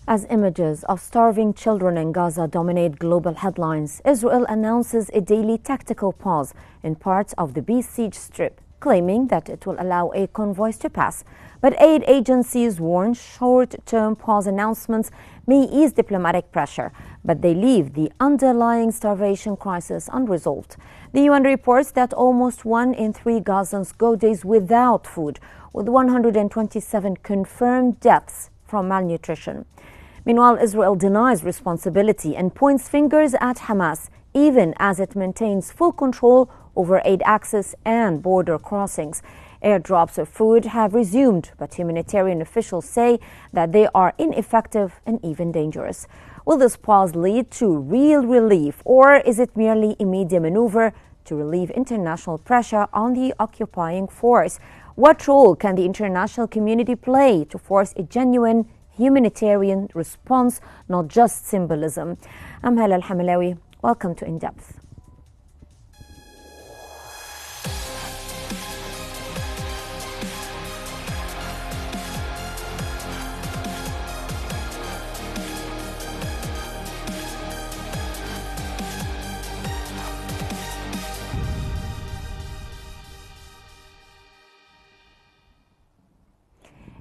As images of starving children in Gaza dominate global headlines, Israel announces a daily tactical pause in parts of the besieged Strip, claiming that it will allow aid convoys to pass. But aid agencies warn short-term pause announcements may ease diplomatic pressure, but they leave the underlying starvation crisis unresolved. The UN reports that almost 1 in 3 Gazans go days without food, with 127 confirmed deaths from malnutrition. Meanwhile, Israel denies responsibility and points fingers at Hamas, even as it maintains full control over aid access and border crossings. Airdrops of food have resumed, but humanitarian officials say that they are ineffective and even dangerous. Will this pause lead to real relief, or is it merely a media maneuver to relieve international pressure on the occupying force? What role can the international community play to force a genuine humanitarian response, not just symbolism? I'm Hala Al-Hamalawi. Welcome to In Depth.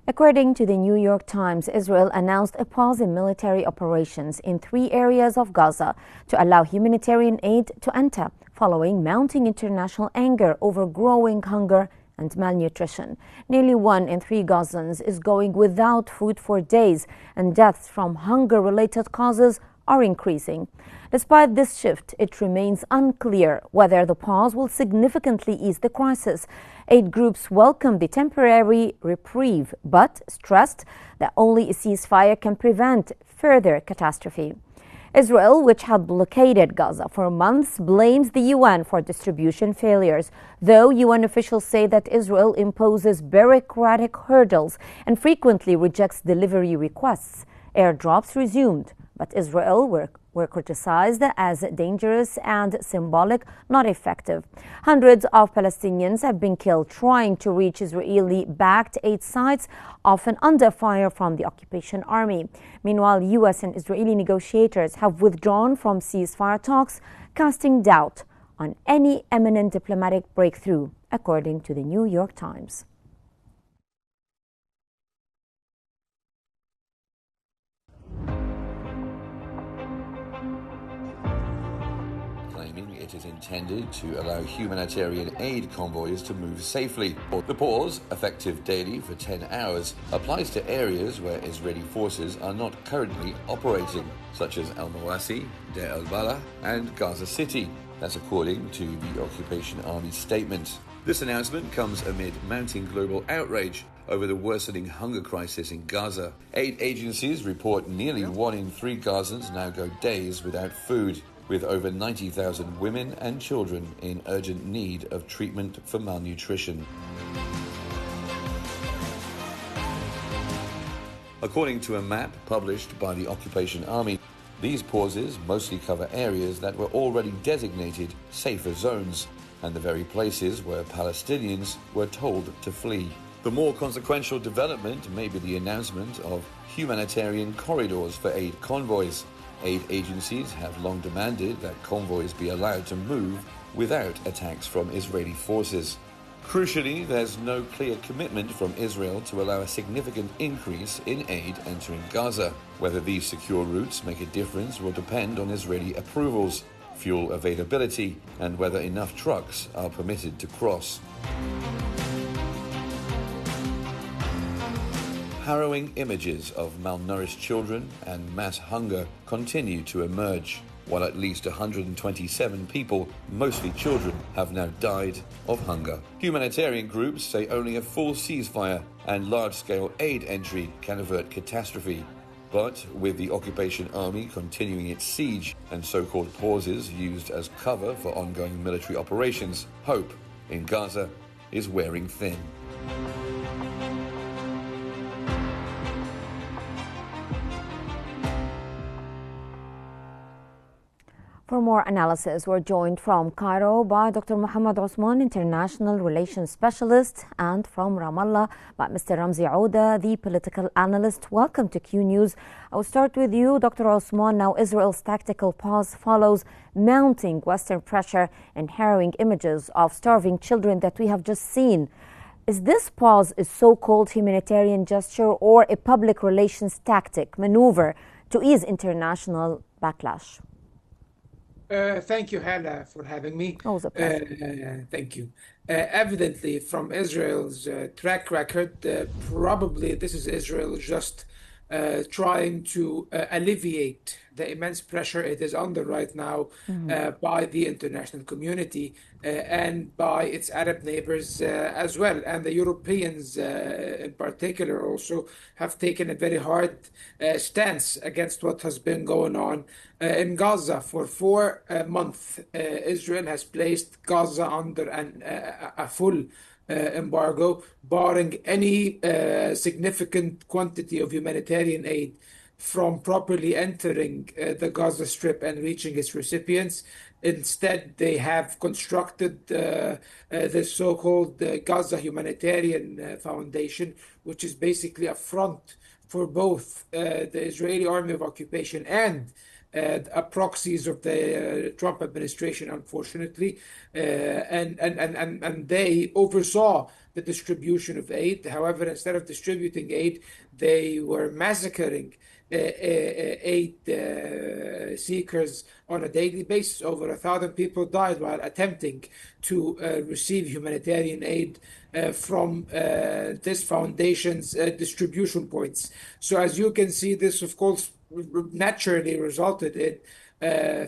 According to the New York Times, Israel announced a pause in military operations in 3 areas of Gaza to allow humanitarian aid to enter, following mounting international anger over growing hunger and malnutrition. Nearly 1 in 3 Gazans is going without food for days, and deaths from hunger-related causes are increasing. Despite this shift, it remains unclear whether the pause will significantly ease the crisis. Aid groups welcome the temporary reprieve, but stressed that only a ceasefire can prevent further catastrophe. Israel, which had blockaded Gaza for months, blames the UN for distribution failures, though UN officials say that Israel imposes bureaucratic hurdles and frequently rejects delivery requests. Airdrops resumed, but Israel were criticized as dangerous and symbolic, not effective. Hundreds of Palestinians have been killed trying to reach Israeli-backed aid sites, often under fire from the occupation army. Meanwhile, U.S. and Israeli negotiators have withdrawn from ceasefire talks, casting doubt on any imminent diplomatic breakthrough, according to the New York Times. Claiming it is intended to allow humanitarian aid convoys to move safely. The pause, effective daily for 10 hours, applies to areas where Israeli forces are not currently operating, such as Al-Mawasi, Deir al-Balah, and Gaza City. That's according to the occupation army's statement. This announcement comes amid mounting global outrage over the worsening hunger crisis in Gaza. Aid agencies report nearly 1 in 3 Gazans now go days without food, with over 90,000 women and children in urgent need of treatment for malnutrition. According to a map published by the occupation army, these pauses mostly cover areas that were already designated safer zones, and the very places where Palestinians were told to flee. The more consequential development may be the announcement of humanitarian corridors for aid convoys. Aid agencies have long demanded that convoys be allowed to move without attacks from Israeli forces. Crucially, there's no clear commitment from Israel to allow a significant increase in aid entering Gaza. Whether these secure routes make a difference will depend on Israeli approvals, fuel availability, and whether enough trucks are permitted to cross. Harrowing images of malnourished children and mass hunger continue to emerge, while at least 127 people, mostly children, have now died of hunger. Humanitarian groups say only a full ceasefire and large-scale aid entry can avert catastrophe. But with the occupation army continuing its siege and so-called pauses used as cover for ongoing military operations, hope in Gaza is wearing thin. For more analysis, we're joined from Cairo by Dr. Mohammed Osman, International Relations Specialist, and from Ramallah by Mr. Ramzi Ouda, the political analyst. Welcome to Q News. I will start with you, Dr. Osman. Now, Israel's tactical pause follows mounting Western pressure and harrowing images of starving children that we have just seen. Is this pause a so-called humanitarian gesture or a public relations tactic maneuver to ease international backlash? Thank you, Hala, for having me. Always a pleasure. Thank you. Evidently, from Israel's track record, probably this is Israel just trying to alleviate the immense pressure it is under right now by the international community and by its Arab neighbors as well. And the Europeans in particular also have taken a very hard stance against what has been going on in Gaza. For 4 months, Israel has placed Gaza under a full embargo, barring any significant quantity of humanitarian aid from properly entering the Gaza Strip and reaching its recipients. Instead, they have constructed the so-called Gaza Humanitarian Foundation, which is basically a front for both the Israeli Army of Occupation and proxies of the Trump administration, unfortunately, and they oversaw the distribution of aid. However, instead of distributing aid, they were massacring aid seekers on a daily basis. Over 1,000 people died while attempting to receive humanitarian aid from this foundation's distribution points. So as you can see, this, of course, naturally resulted in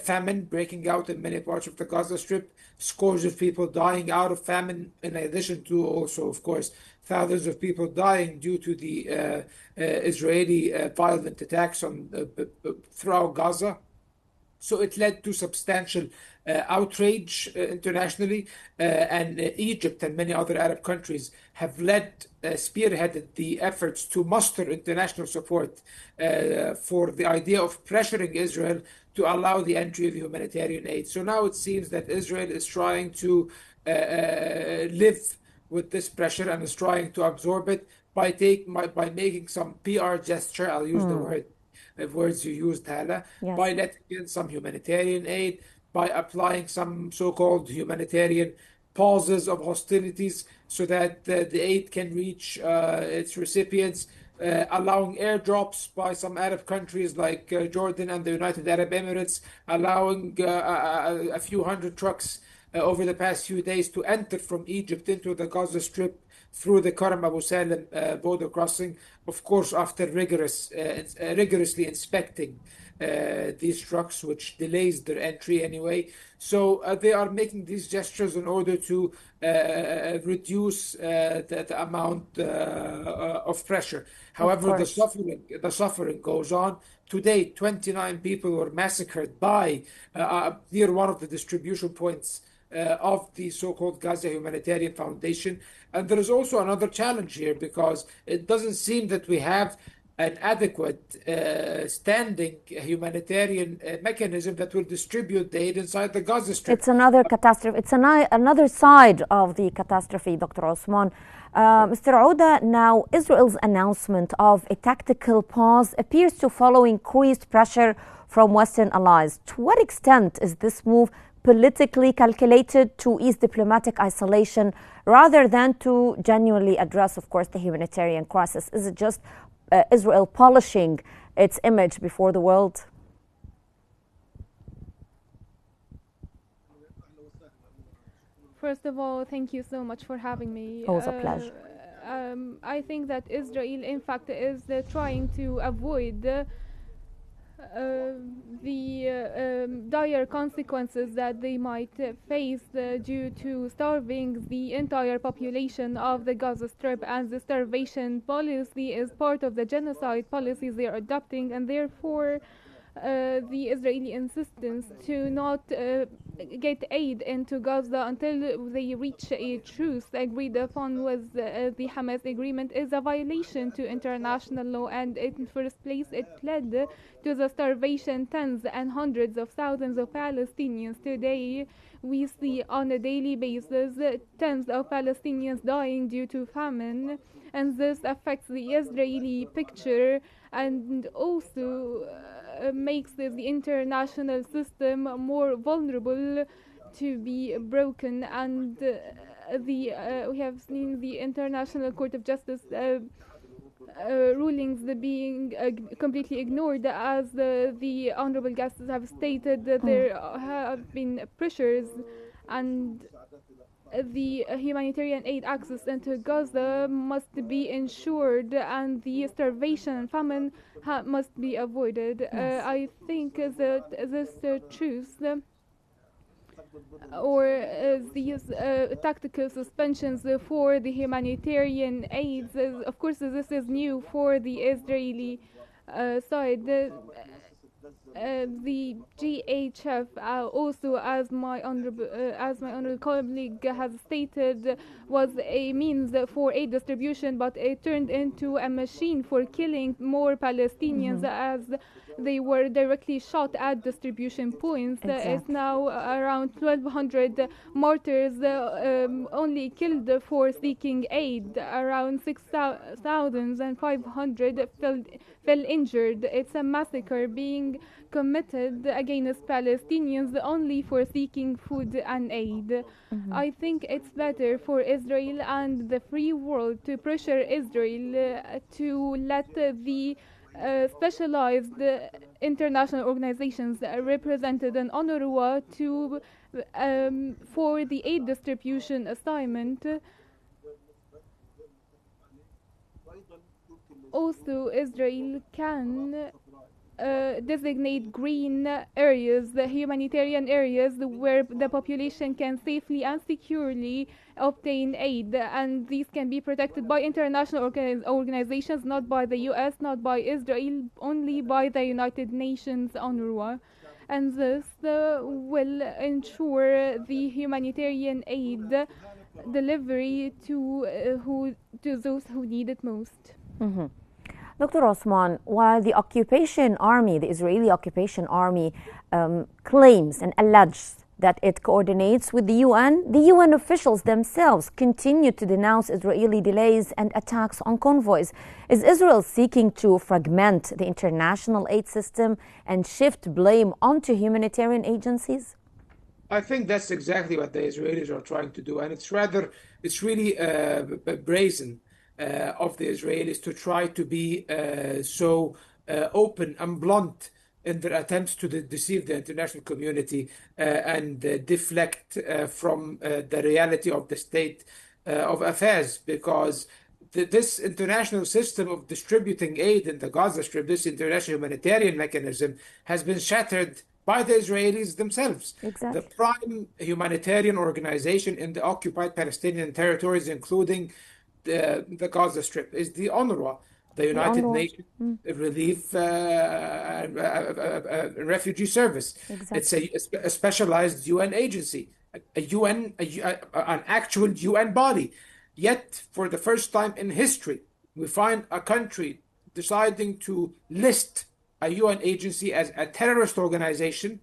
famine breaking out in many parts of the Gaza Strip, scores of people dying out of famine, in addition to also, of course, thousands of people dying due to the Israeli violent attacks on throughout Gaza. So it led to substantial outrage internationally, and Egypt and many other Arab countries have spearheaded the efforts to muster international support for the idea of pressuring Israel to allow the entry of humanitarian aid. So now it seems that Israel is trying to live with this pressure and is trying to absorb it by making some PR gesture. I'll use the words you used, Hala, Yes. by letting in some humanitarian aid, by applying some so-called humanitarian pauses of hostilities so that the aid can reach its recipients, allowing airdrops by some Arab countries like Jordan and the United Arab Emirates, allowing a few hundred trucks over the past few days to enter from Egypt into the Gaza Strip through the Karam Abu Salim border crossing, of course, after rigorously inspecting these trucks, which delays their entry anyway. So they are making these gestures in order to reduce the amount of pressure. However, the suffering goes on. Today, 29 people were massacred by near one of the distribution points of the so-called Gaza Humanitarian Foundation. And there is also another challenge here, because it doesn't seem that we have an adequate standing humanitarian mechanism that will distribute the aid inside the Gaza Strip. It's another catastrophe. It's another side of the catastrophe, Dr. Osman. Mr. Ouda, now Israel's announcement of a tactical pause appears to follow increased pressure from Western allies. To what extent is this move politically calculated to ease diplomatic isolation rather than to genuinely address, of course, the humanitarian crisis? Is it just Israel polishing its image before the world? First of all, thank you so much for having me. Always a pleasure. I think that Israel, in fact, is trying to avoid the dire consequences that they might face due to starving the entire population of the Gaza Strip, as the starvation policy is part of the genocide policies they are adopting, and therefore the Israeli insistence to not get aid into Gaza until they reach a truce agreed upon with the Hamas agreement is a violation to international law, and in first place it led to the starvation tens and hundreds of thousands of Palestinians. Today we see on a daily basis tens of Palestinians dying due to famine, and this affects the Israeli picture and also makes the international system more vulnerable to be broken. And we have seen the International Court of Justice rulings being completely ignored, as the honorable guests have stated that there have been pressures, and the humanitarian aid access into Gaza must be ensured, and the starvation and famine must be avoided. Yes. I think that this truce or these tactical suspensions for the humanitarian aids, of course this is new for the Israeli side. The GHF, also as my honorable colleague has stated, was a means for aid distribution, but it turned into a machine for killing more Palestinians as they were directly shot at distribution points. Exactly. It's now around 1,200 martyrs only killed for seeking aid. Around 6,500 fell injured. It's a massacre being committed against Palestinians only for seeking food and aid. I think it's better for Israel and the free world to pressure Israel to let the specialized international organizations represented in UNRWA to for the aid distribution assignment. Also, Israel can designate green areas, the humanitarian areas where the population can safely and securely obtain aid, and these can be protected by international organizations, not by the US, not by Israel, only by the United Nations, UNRWA. And this will ensure the humanitarian aid delivery to those who need it most. Dr. Osman, while the occupation army, the Israeli occupation army, claims and alleges that it coordinates with the UN officials themselves continue to denounce Israeli delays and attacks on convoys. Is Israel seeking to fragment the international aid system and shift blame onto humanitarian agencies? I think that's exactly what the Israelis are trying to do, and it's really brazen of the Israelis to try to be so open and blunt in their attempts to deceive the international community and deflect from the reality of the state of affairs, because this international system of distributing aid in the Gaza Strip, this international humanitarian mechanism, has been shattered by the Israelis themselves. Exactly. The prime humanitarian organization in the occupied Palestinian territories, including the Gaza Strip, is the UNRWA, the United Nations Relief Refugee Service. Exactly. It's a specialized UN agency, an actual UN body. Yet, for the first time in history, we find a country deciding to list a UN agency as a terrorist organization,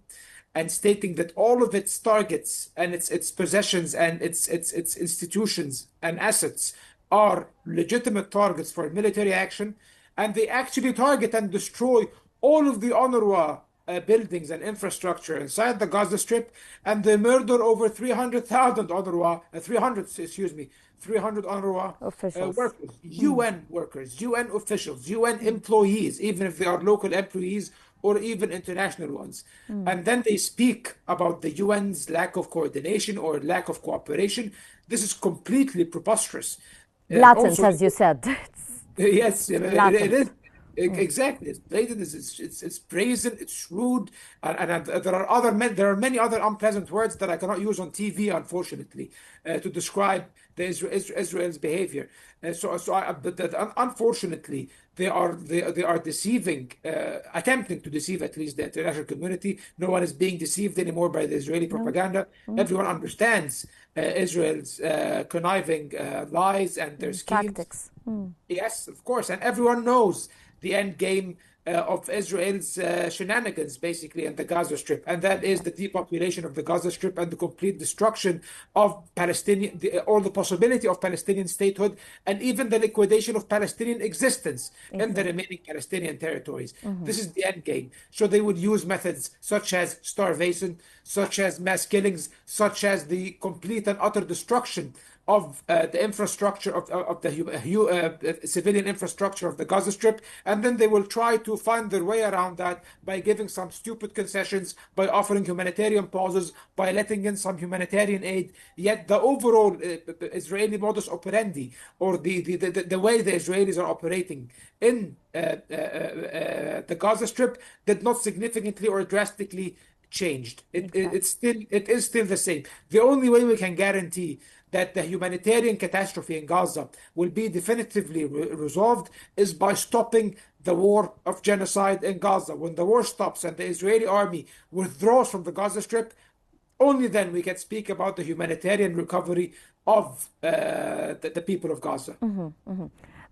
and stating that all of its targets and its possessions and its institutions and assets are legitimate targets for military action, and they actually target and destroy all of the UNRWA buildings and infrastructure inside the Gaza Strip, and they murder over 300,000 UNRWA, 300 UNRWA officials, workers, UN workers, UN officials, UN employees, even if they are local employees or even international ones. And then they speak about the UN's lack of coordination or lack of cooperation. This is completely preposterous. Blatant, as you said. Yes, it is. Exactly, it's blatant. It's brazen. It's shrewd, and there are many other unpleasant words that I cannot use on TV, unfortunately, to describe Israel's behavior. But unfortunately, they are deceiving, attempting to deceive at least the international community. No one is being deceived anymore by the Israeli No. propaganda. Everyone understands Israel's conniving lies and their schemes. Tactics. Yes, of course, and everyone knows the end game of Israel's shenanigans, basically, in the Gaza Strip, and that is the depopulation of the Gaza Strip and the complete destruction of or the possibility of Palestinian statehood, and even the liquidation of Palestinian existence in the remaining Palestinian territories. This is the end game. So they would use methods such as starvation, such as mass killings, such as the complete and utter destruction of the infrastructure of the civilian infrastructure of the Gaza Strip, and then they will try to find their way around that by giving some stupid concessions, by offering humanitarian pauses, by letting in some humanitarian aid. Yet the overall Israeli modus operandi, or the way the Israelis are operating in the Gaza Strip, did not significantly or drastically changed. It is still the same. The only way we can guarantee that the humanitarian catastrophe in Gaza will be definitively resolved is by stopping the war of genocide in Gaza. When the war stops and the Israeli army withdraws from the Gaza Strip, only then we can speak about the humanitarian recovery of the people of Gaza.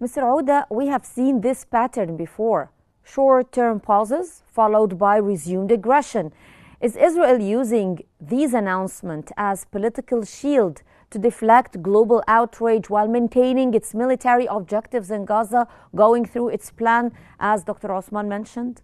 Mr. Ouda, we have seen this pattern before. Short-term pauses followed by resumed aggression. Is Israel using these announcements as political shield to deflect global outrage while maintaining its military objectives in Gaza, going through its plan, as Dr. Osman mentioned?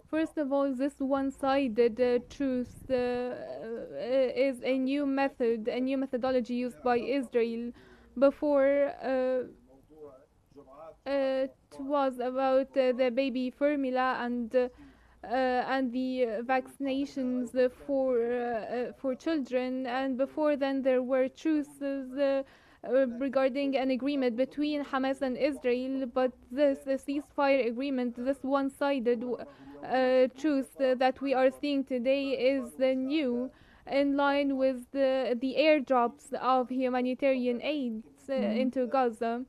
First of all, this one-sided truth is a new methodology used by Israel. Before, it was about the baby formula and the vaccinations for children, and before then there were truths regarding an agreement between Hamas and Israel. But this ceasefire agreement, this one-sided truth that we are seeing today, is new, in line with the airdrops of humanitarian aid into Gaza.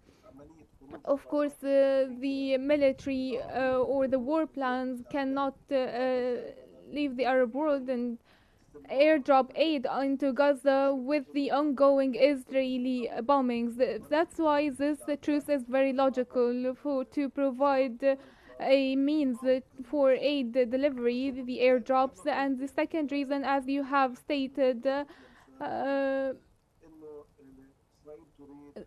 Of course, the military or the war plans cannot leave the Arab world and airdrop aid into Gaza with the ongoing Israeli bombings. That's why this truce is very logical, to provide a means for aid delivery, the airdrops. And the second reason, as you have stated,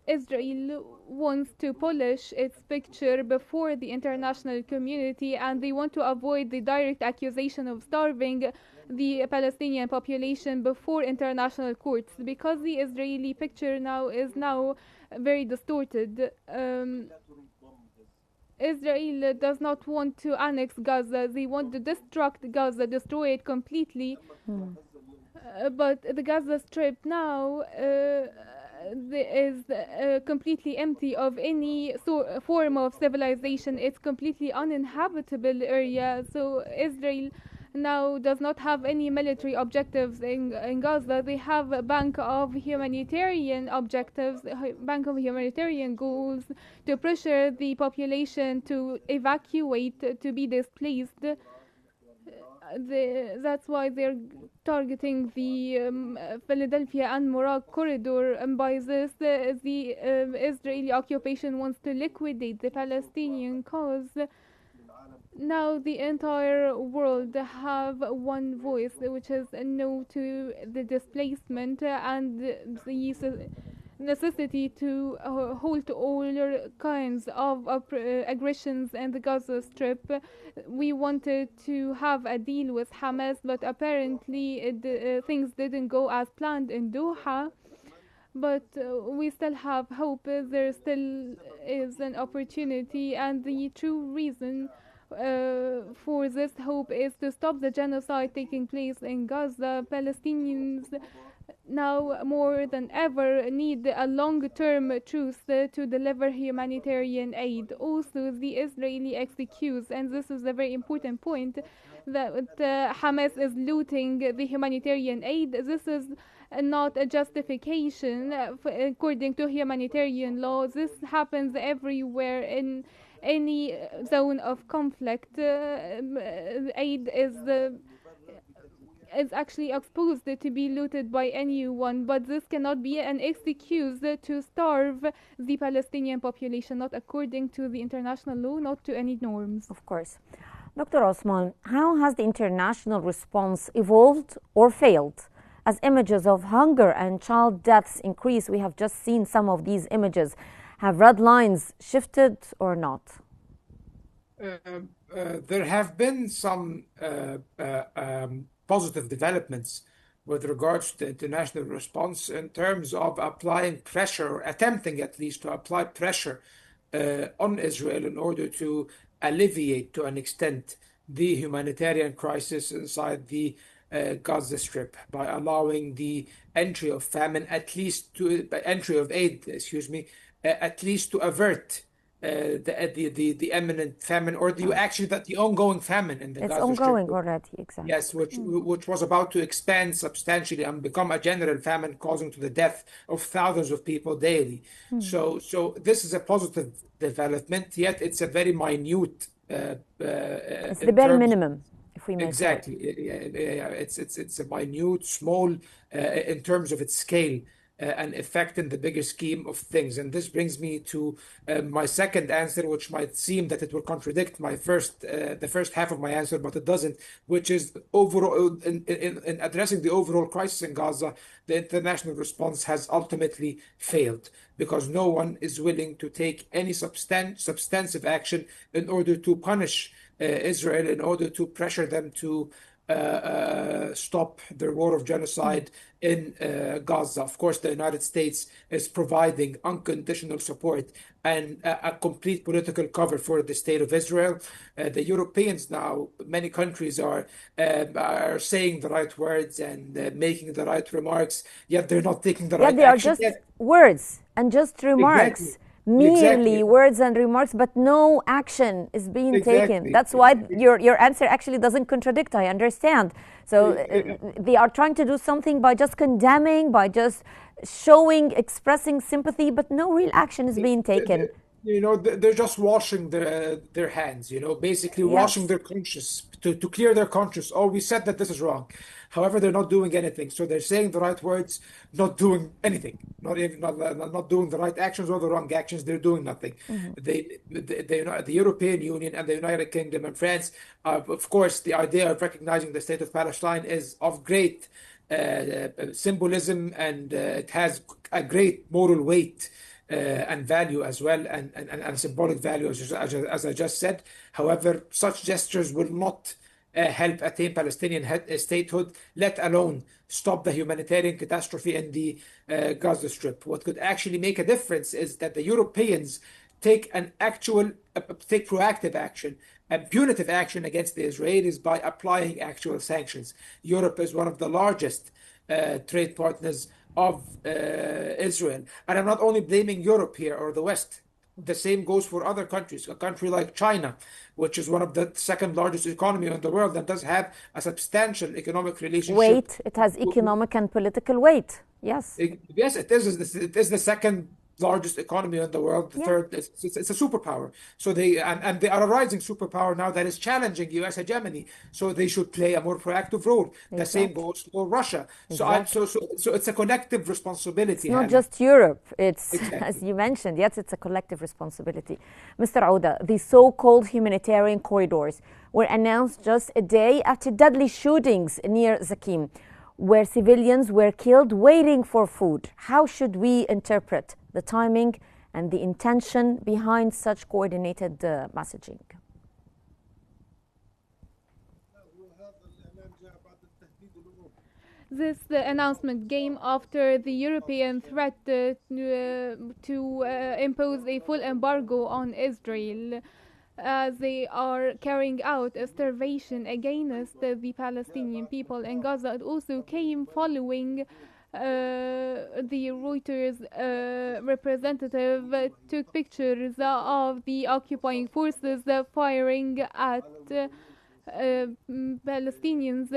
Israel wants to polish its picture before the international community, and they want to avoid the direct accusation of starving the Palestinian population before international courts, because the Israeli picture is very distorted. Israel does not want to annex Gaza. They want to destruct Gaza, destroy it completely. But the Gaza Strip now is completely empty of any form of civilization. It's completely uninhabitable area. So Israel now does not have any military objectives in Gaza. They have a bank of humanitarian objectives, bank of humanitarian goals, to pressure the population to evacuate, to be displaced. That's why they're targeting the Philadelphia and Morocco corridor, and by this the Israeli occupation wants to liquidate the Palestinian cause. Now the entire world have one voice, which is no to the displacement and the necessity to halt all kinds of aggressions in the Gaza Strip. We wanted to have a deal with Hamas, but apparently things didn't go as planned in Doha. But we still have hope. There still is an opportunity, and the true reason for this hope is to stop the genocide taking place in Gaza. Palestinians now more than ever need a long-term truce to deliver humanitarian aid. Also, the Israeli excuse, and this is a very important point, that Hamas is looting the humanitarian aid. This is not a justification according to humanitarian law. This happens everywhere in any zone of conflict. Aid is actually exposed to be looted by anyone, but this cannot be an excuse to starve the Palestinian population, not according to the international law, not to any norms. Of course. Dr. Osman, how has the international response evolved or failed? As images of hunger and child deaths increase, we have just seen some of these images. Have red lines shifted or not? There have been some positive developments with regards to the international response in terms of applying pressure, or attempting at least to apply pressure on Israel in order to alleviate to an extent the humanitarian crisis inside the Gaza Strip by allowing the entry of famine, at least to entry of aid, excuse me, at least to avert the imminent famine, or the ongoing famine in the It's Gaza ongoing Strip. already, exactly. Yes, which was about to expand substantially and become a general famine, causing to the death of thousands of people daily. So this is a positive development, yet it's a very minute. It's the bare minimum, if we may Exactly. say. It's a minute, small in terms of its scale. An effect in the bigger scheme of things. And this brings me to my second answer, which might seem that it will contradict my the first half of my answer, but it doesn't, which is overall in addressing the overall crisis in Gaza, the international response has ultimately failed because no one is willing to take any substantive action in order to punish Israel, in order to pressure them to stop their war of genocide in Gaza. Of course, the United States is providing unconditional support and a complete political cover for the state of Israel. The Europeans now, many countries are saying the right words and making the right remarks, yet they're not taking the right They are action. just words and just remarks. Exactly. Merely words and remarks, but no action is being taken. That's why your answer actually doesn't contradict, I understand. So they are trying to do something by just condemning, by just showing, expressing sympathy, but no real action is being taken. They're just washing their hands, basically washing their conscience to clear their conscience. Oh, we said that this is wrong. However, they're not doing anything. So they're saying the right words, not doing anything, not doing the right actions or the wrong actions. They're doing nothing. The European Union and the United Kingdom and France, of course, the idea of recognizing the state of Palestine is of great symbolism, and it has a great moral weight. And value as well, and symbolic value, as I just said. However, such gestures will not help attain Palestinian statehood, let alone stop the humanitarian catastrophe in the Gaza Strip. What could actually make a difference is that the Europeans take proactive action and punitive action against the Israelis by applying actual sanctions. Europe is one of the largest trade partners of Israel. And I'm not only blaming Europe here or the West. The same goes for other countries. A country like China, which is one of the second largest economy in the world and does have a substantial economic relationship. Weight. It has economic and political weight. Yes. Yes, it is. It is the second largest economy in the world. The third, it's a superpower. So they are a rising superpower now that is challenging U.S. hegemony. So they should play a more proactive role. Exactly. The same goes for Russia. Exactly. So it's a collective responsibility. It's not just Europe. It's as you mentioned. Yes, it's a collective responsibility. Mr. Ouda, the so-called humanitarian corridors were announced just a day after deadly shootings near Zakim, where civilians were killed waiting for food. How should we interpret the timing and the intention behind such coordinated messaging? This announcement came after the European threat to impose a full embargo on Israel. They are carrying out a starvation against the Palestinian people in Gaza. It also came following the Reuters representative took pictures of the occupying forces firing at Palestinians,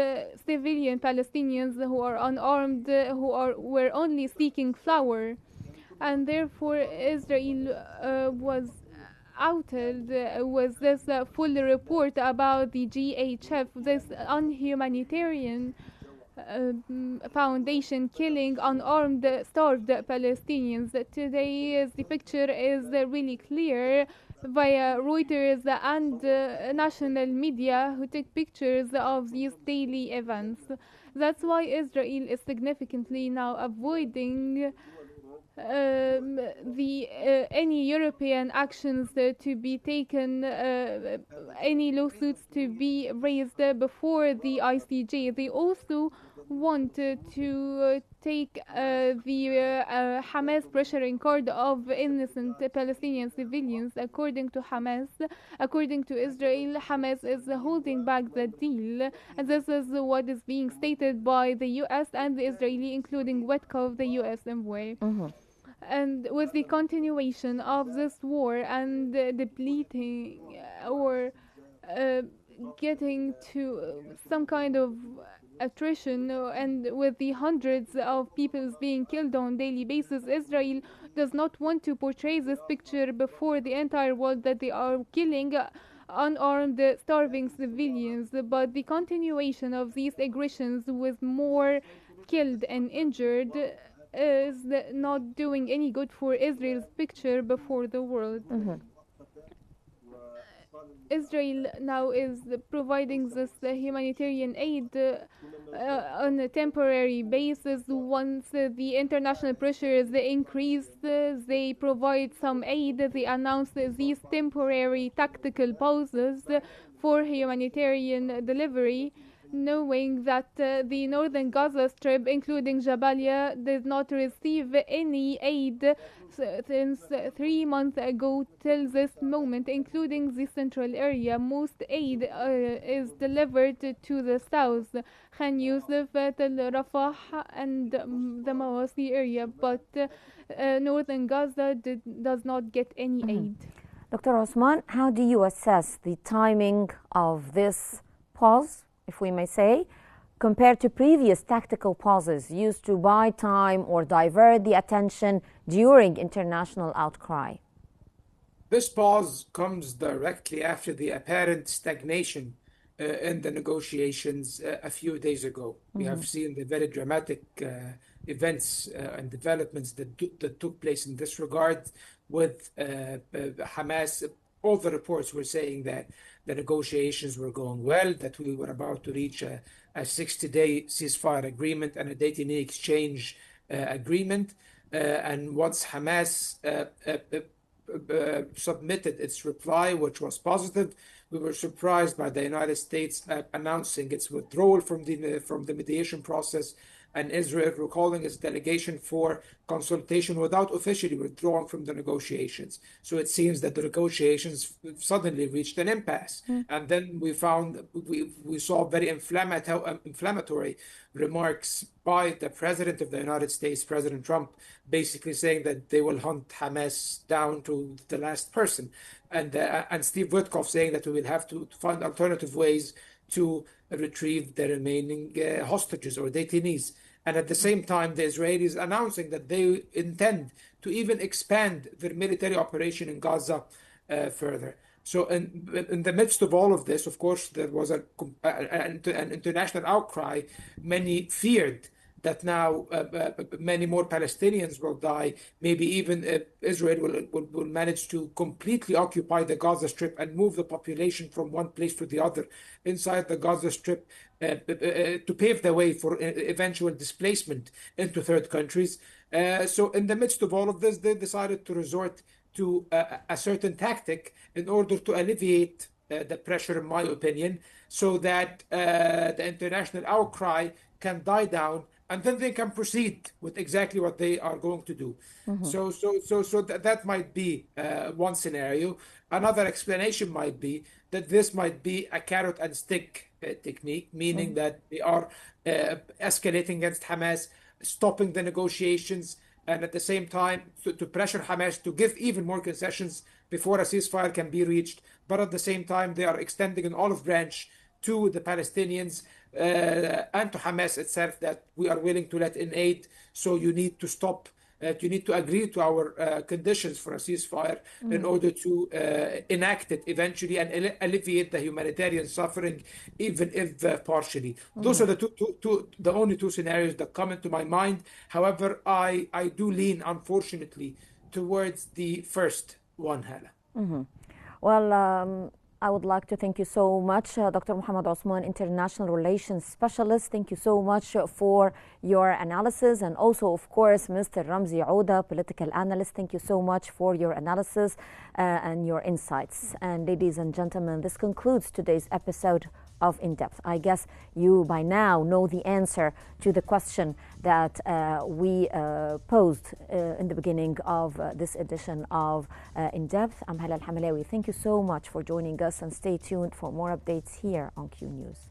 civilian Palestinians who are unarmed, were only seeking flour, and therefore Israel was outed with this full report about the GHF, this unhumanitarian foundation killing unarmed, starved Palestinians. Today, the picture is really clear via Reuters and national media who take pictures of these daily events. That's why Israel is significantly now avoiding the any European actions to be taken, any lawsuits to be raised before the ICJ. They also want to take the Hamas pressuring card of innocent Palestinian civilians. According to Hamas, according to Israel, Hamas is holding back the deal. And this is what is being stated by the US and the Israeli, including Wetkoff, the US envoy. And with the continuation of this war and depleting or getting to some kind of attrition, and with the hundreds of people being killed on daily basis, Israel does not want to portray this picture before the entire world that they are killing unarmed, starving civilians. But the continuation of these aggressions with more killed and injured is not doing any good for Israel's picture before the world. Israel now is providing this humanitarian aid on a temporary basis. Once the international pressure is increased, they provide some aid. They announce these temporary tactical pauses for humanitarian delivery, knowing that the northern Gaza Strip, including Jabalia, did not receive any aid since 3 months ago till this moment, including the central area. Most aid is delivered to the south, Qnews, Tel Rafah, and the Mawasi area, but northern Gaza does not get any aid. Dr. Osman, how do you assess the timing of this pause, if we may say, compared to previous tactical pauses used to buy time or divert the attention during international outcry? This pause comes directly after the apparent stagnation in the negotiations a few days ago. We have seen the very dramatic events and developments that took place in this regard with Hamas. All the reports were saying that the negotiations were going well, that we were about to reach a 60-day ceasefire agreement and a detainee exchange agreement. And once Hamas submitted its reply, which was positive, we were surprised by the United States announcing its withdrawal from the mediation process, and Israel recalling its delegation for consultation without officially withdrawing from the negotiations. So it seems that the negotiations suddenly reached an impasse. And then we saw very inflammatory remarks by the President of the United States, President Trump, basically saying that they will hunt Hamas down to the last person. And Steve Witkoff saying that we will have to find alternative ways to retrieve the remaining hostages or detainees. And at the same time, the Israelis announcing that they intend to even expand their military operation in Gaza further. So in the midst of all of this, of course, there was an international outcry. Many feared that now many more Palestinians will die. Maybe even Israel will manage to completely occupy the Gaza Strip and move the population from one place to the other inside the Gaza Strip to pave the way for eventual displacement into third countries. So in the midst of all of this, they decided to resort to a certain tactic in order to alleviate the pressure, in my opinion, so that the international outcry can die down, and then they can proceed with exactly what they are going to do. So that might be one scenario. Another explanation might be that this might be a carrot and stick technique, meaning that they are escalating against Hamas stopping the negotiations, and at the same time to pressure Hamas to give even more concessions before a ceasefire can be reached. But at the same time, they are extending an olive branch to the Palestinians and to Hamas itself that we are willing to let in aid. So you need to stop. You need to agree to our conditions for a ceasefire in order to enact it eventually and alleviate the humanitarian suffering, even if partially. Those are the only two scenarios that come into my mind. However, I do lean, unfortunately, towards the first one, Hala. Well, I would like to thank you so much, Dr. Muhammad Osman, International Relations Specialist. Thank you so much for your analysis. And also, of course, Mr. Ramzi Ouda, Political Analyst. Thank you so much for your analysis and your insights. And ladies and gentlemen, this concludes today's episode of In Depth. I guess you by now know the answer to the question that we posed in the beginning of this edition of In Depth. I'm Hala Al-Hamalawi. Thank you so much for joining us, and stay tuned for more updates here on Q News.